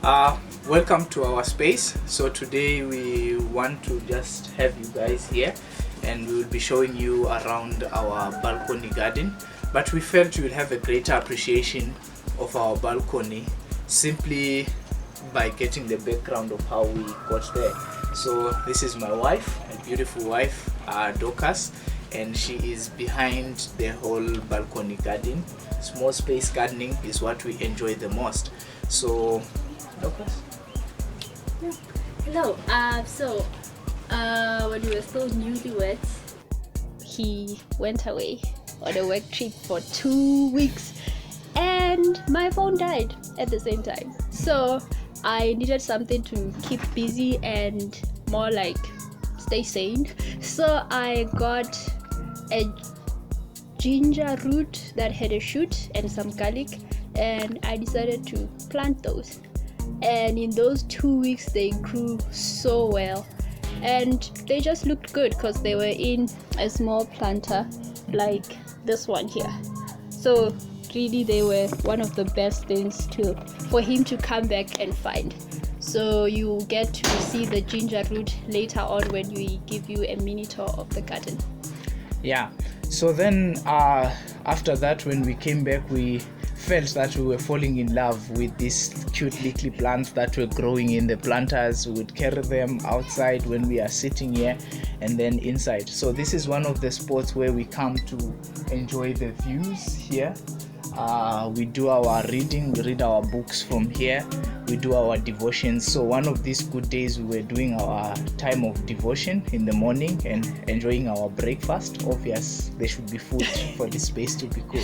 Welcome to our space. So today we want to just have you guys here and we will be showing you around our balcony garden. But we felt you will have a greater appreciation of our balcony simply by getting the background of how we got there. So this is my wife, a beautiful wife, Dorcas, and she is behind the whole balcony garden. Small space gardening is what we enjoy the most. So Dorcas? Yeah. Hello. When we were still newlyweds, he went away on a work trip for 2 weeks, and my phone died at the same time. So I needed something to keep busy and more like stay sane. So I got a ginger root that had a shoot and some garlic, and I decided to plant those. And in those 2 weeks they grew so well, and they just looked good because they were in a small planter like this one here. So really they were one of the best things for him to come back and find. So you get to see the ginger root later on when we give you a mini tour of the garden. Yeah, so then after that, when we came back, we felt that we were falling in love with these cute little plants that were growing in the planters. We would carry them outside when we are sitting here and then inside. So this is one of the spots where we come to enjoy the views here. We do our reading, we read our books from here, we do our devotions. So one of these good days we were doing our time of devotion in the morning and enjoying our breakfast. Obvious, there should be food for this space to be cool.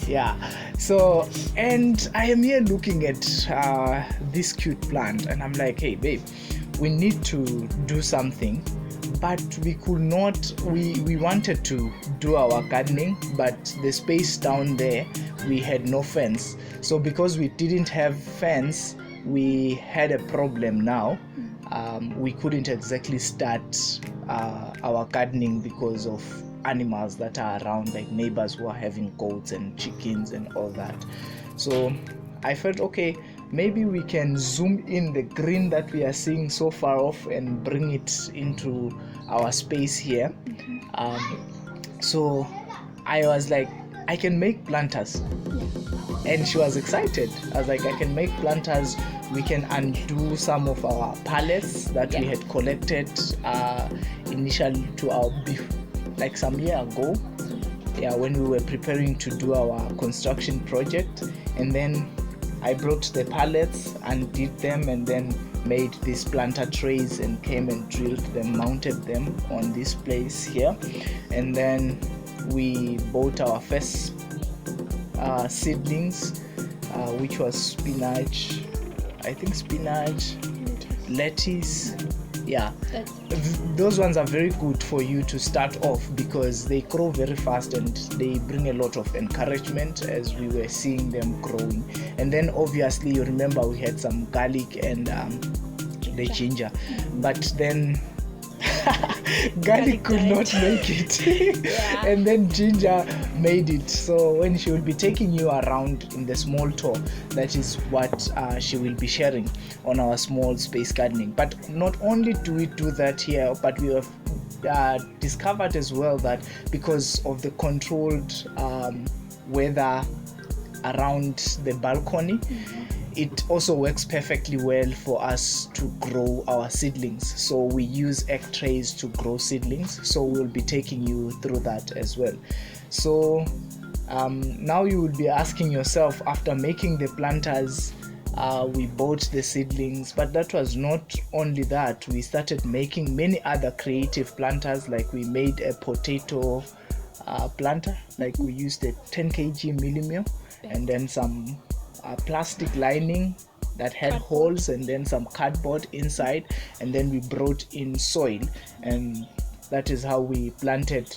Yeah, so and I am here looking at this cute plant and I'm like, hey babe, we need to do something, but we could not. We wanted to do our gardening, but the space down there, we had no fence. So because we didn't have fence, we had a problem now. We couldn't exactly start our gardening because of animals that are around, like neighbors who are having goats and chickens and all that. So I felt, okay, maybe we can zoom in the green that we are seeing so far off and bring it into our space here. So I was like, I can make planters. And she was excited. I was like, I can make planters. We can undo some of our pallets that we had collected initially to our like some year ago. Yeah, when we were preparing to do our construction project. And then I brought the pallets and did them and then made these planter trays and came and drilled them, mounted them on this place here. And then we bought our first seedlings, which was spinach, lettuce. Yeah, those ones are very good for you to start off because they grow very fast and they bring a lot of encouragement as we were seeing them growing. And then obviously you remember we had some garlic and the ginger, but then garlic could not make it. Yeah. And then ginger made it. So when she will be taking you around in the small tour, that is what she will be sharing on our small space gardening. But not only do we do that here, but we have discovered as well that because of the controlled weather around the balcony, it also works perfectly well for us to grow our seedlings. So we use egg trays to grow seedlings. So we'll be taking you through that as well. So now you will be asking yourself, after making the planters, we bought the seedlings, but that was not only that. We started making many other creative planters, like we made a potato planter, like we used a 10 kg millimil and then some plastic lining that had holes and then some cardboard inside, and then we brought in soil, and that is how we planted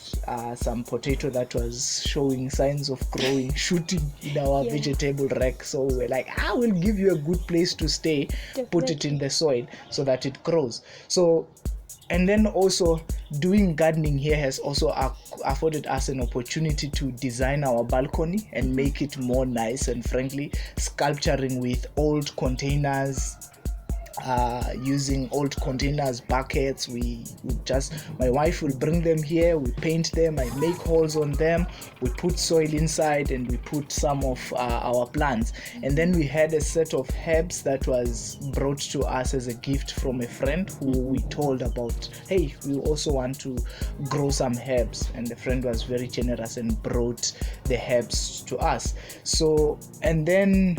some potato that was showing signs of growing, shooting in our vegetable rack. So we were like, we'll give you a good place to stay. Definitely. Put it in the soil so that it grows. So And then also doing gardening here has also afforded us an opportunity to design our balcony and make it more nice, and frankly sculpturing with old containers, using old containers, buckets. We would just, my wife will bring them here, we paint them, I make holes on them, we put soil inside, and we put some of our plants. And then we had a set of herbs that was brought to us as a gift from a friend who we told about, hey, we also want to grow some herbs, and the friend was very generous and brought the herbs to us. So, and then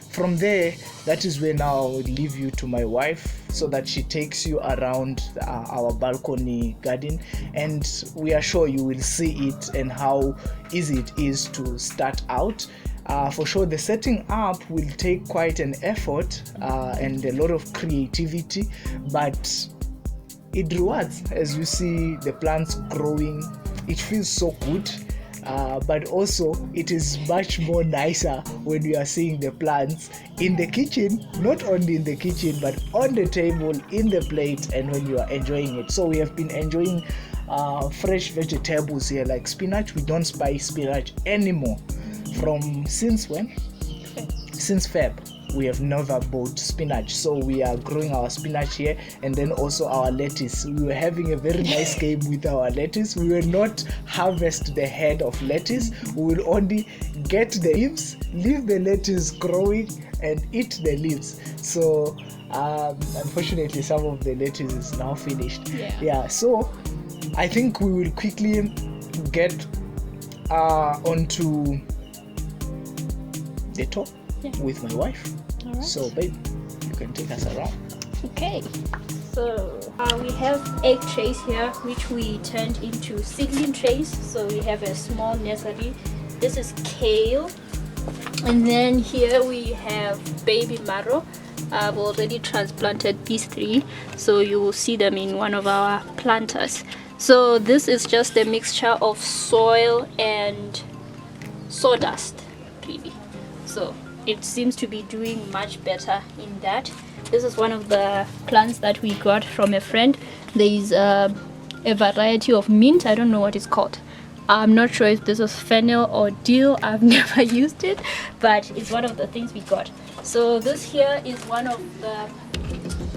from there, that is when I'll leave you to my wife so that she takes you around our balcony garden, and we are sure you will see it and how easy it is to start out. For sure, the setting up will take quite an effort and a lot of creativity, but it rewards as you see the plants growing. It feels so good. But also it is much more nicer when you are seeing the plants in the kitchen, not only in the kitchen but on the table, in the plate, and when you are enjoying it. So we have been enjoying fresh vegetables here like spinach. We don't buy spinach anymore. Since when? Since Feb. We have never bought spinach, so we are growing our spinach here, and then also our lettuce. We were having a very nice game with our lettuce. We will not harvest the head of lettuce, we will only get the leaves, leave the lettuce growing, and eat the leaves. So unfortunately some of the lettuce is now finished. So I think we will quickly get onto the top with my wife. Right. So babe, you can take us around. Okay, so we have 8 trays here which we turned into seedling trays. So we have a small nursery. This is kale, and then here we have baby marrow. I've already transplanted these 3, so you will see them in one of our planters. So this is just a mixture of soil and sawdust really. So it seems to be doing much better in that. This is one of the plants that we got from a friend. There is a variety of mint. I don't know what it's called. I'm not sure if this is fennel or dill. I've never used it, but it's one of the things we got. So this here is one of the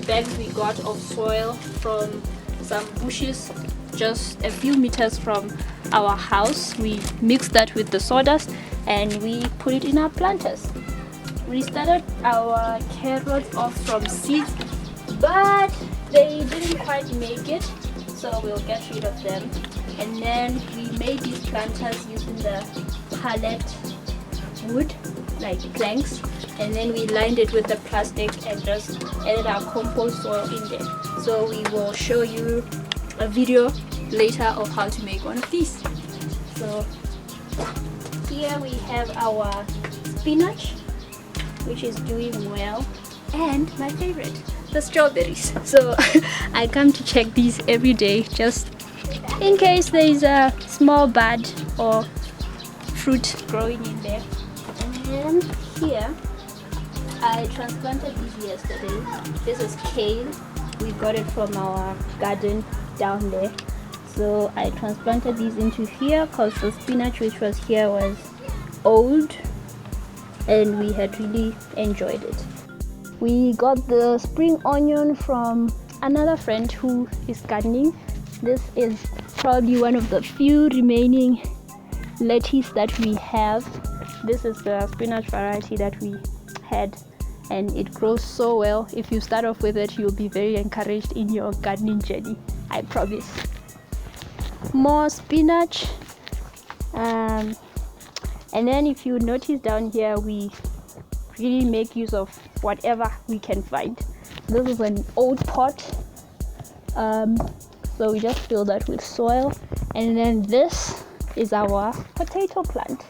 bags we got of soil from some bushes just a few meters from our house. We mixed that with the sawdust and we put it in our planters. We started our carrots off from seeds, but they didn't quite make it, so we'll get rid of them. And then we made these planters using the pallet wood, like planks, and then we lined it with the plastic and just added our compost soil in there. So we will show you a video later of how to make one of these. So here we have our spinach, which is doing well, and my favorite, the strawberries. So I come to check these every day just in case there is a small bud or fruit growing in there. And here I transplanted these yesterday. This is kale. We got it from our garden down there. So I transplanted these into here because the spinach which was here was old and we had really enjoyed it. We got the spring onion from another friend who is gardening. This is probably one of the few remaining lettuce that we have. This is the spinach variety that we had, and it grows so well. If you start off with it, you'll be very encouraged in your gardening journey, I promise. More spinach, and then if you notice down here, we really make use of whatever we can find. This is an old pot, so we just fill that with soil, and then this is our potato plant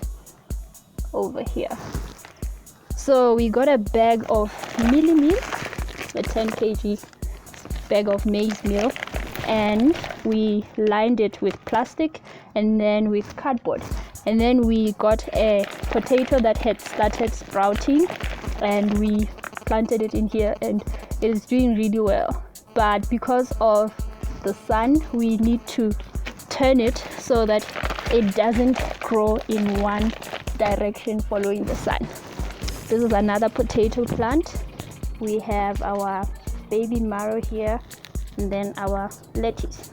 over here. So we got a bag of mealie meal, a 10 kg bag of maize meal, and we lined it with plastic and then with cardboard. And then we got a potato that had started sprouting and we planted it in here, and it is doing really well. but because of the sun, we need to turn it so that it doesn't grow in one direction following the sun. This is another potato plant. We have our baby marrow here, and then our lettuce.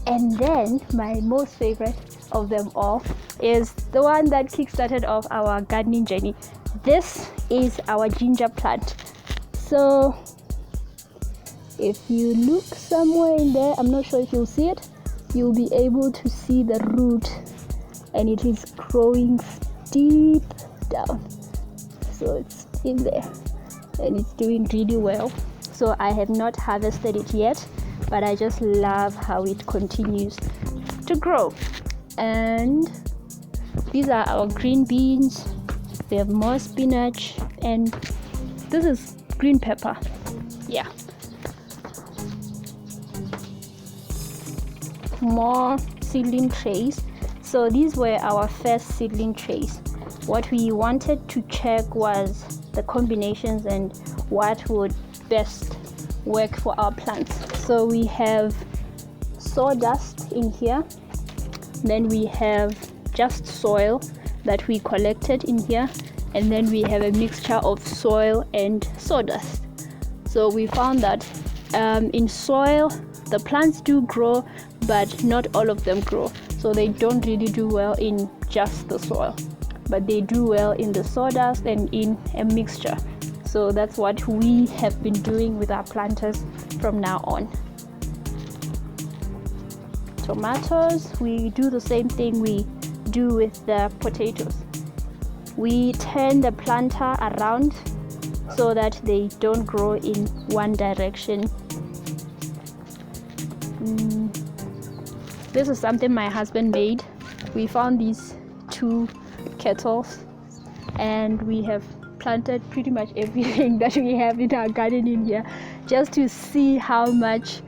And then my most favorite of them all is the one that kickstarted off our gardening journey. This is our ginger plant. So if you look somewhere in there, I'm not sure if you'll see it, you'll be able to see the root, and it is growing deep down. So it's in there and it's doing really well. So I have not harvested it yet, but I just love how it continues to grow. And these are our green beans. We have more spinach, and this is green pepper. Yeah. More seedling trays. So these were our first seedling trays. What we wanted to check was the combinations and what would best work for our plants. So we have sawdust in here, then we have just soil that we collected in here, and then we have a mixture of soil and sawdust. So we found that in soil the plants do grow, but not all of them grow. So they don't really do well in just the soil, but they do well in the sawdust and in a mixture. So that's what we have been doing with our planters from now on. Tomatoes, we do the same thing we do with the potatoes. We turn the planter around so that they don't grow in one direction. This is something my husband made. We found these 2 kettles, and we have planted pretty much everything that we have in our garden in here, just to see how much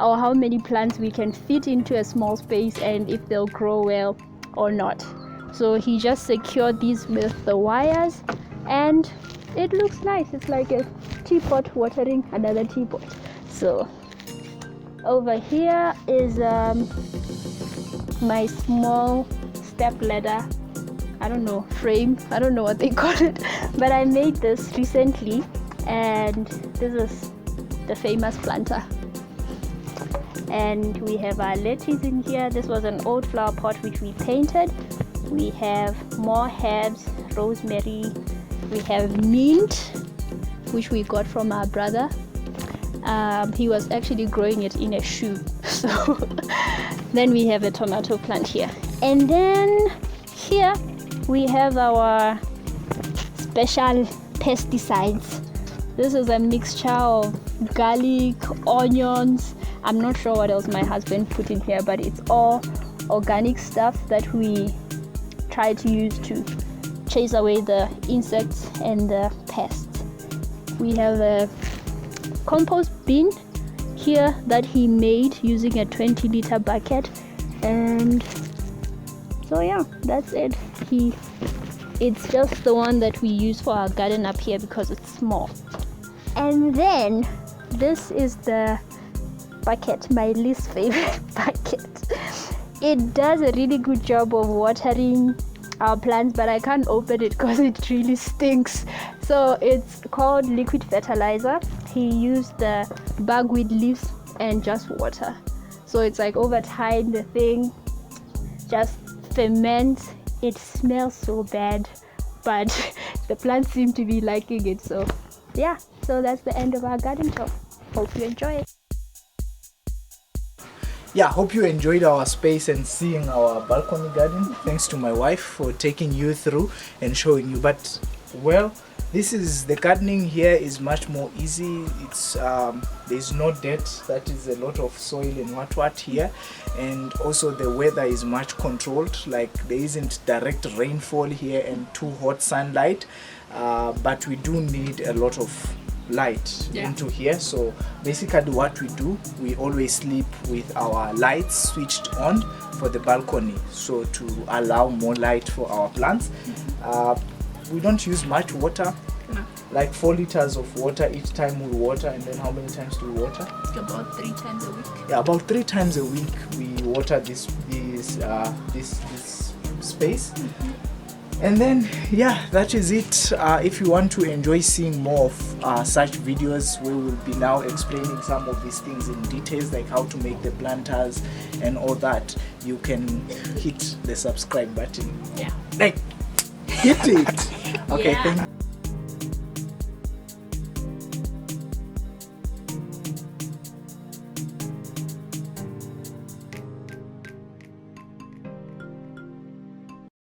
or how many plants we can fit into a small space and if they'll grow well or not. So he just secured these with the wires, and it looks nice. It's like a teapot watering another teapot. So over here is my small step ladder, I don't know, frame, I don't know what they call it, but I made this recently, and this is the famous planter. And we have our lettuce in here. This was an old flower pot which we painted. We have more herbs, rosemary, we have mint, which we got from our brother. He was actually growing it in a shoe. So then we have a tomato plant here, and then here we have our special pesticides. This is a mixture of garlic, onions, I'm not sure what else my husband put in here, but it's all organic stuff that we try to use to chase away the insects and the pests. We have a compost bin here that he made using a 20-liter bucket, and so yeah, that's it. It's just the one that we use for our garden up here because it's small. And then this is the bucket, my least favorite bucket. It does a really good job of watering our plants, but I can't open it because it really stinks. So it's called liquid fertilizer. He used the bugweed leaves and just water. So it's like over time the thing just ferments. It smells so bad, but the plants seem to be liking it. So yeah, so that's the end of our garden tour. Hope you enjoy it. Yeah, hope you enjoyed our space and seeing our balcony garden. Thanks to my wife for taking you through and showing you. But well, this is the gardening here is much more easy. It's there's no dirt, that is a lot of soil and what here, and also the weather is much controlled. Like there isn't direct rainfall here and too hot sunlight, but we do need a lot of light into here. So basically what we do, we always sleep with our lights switched on for the balcony, so to allow more light for our plants. We don't use much water No. Like 4 liters of water each time we water, and then how many times do we water? About 3 times a week. Yeah, about 3 times a week we water this space. And then yeah, that is it. If you want to enjoy seeing more of such videos, we will be now explaining some of these things in details, like how to make the planters and all that. You can hit the subscribe button. Yeah. Like hit it. Okay, Yeah. thank you.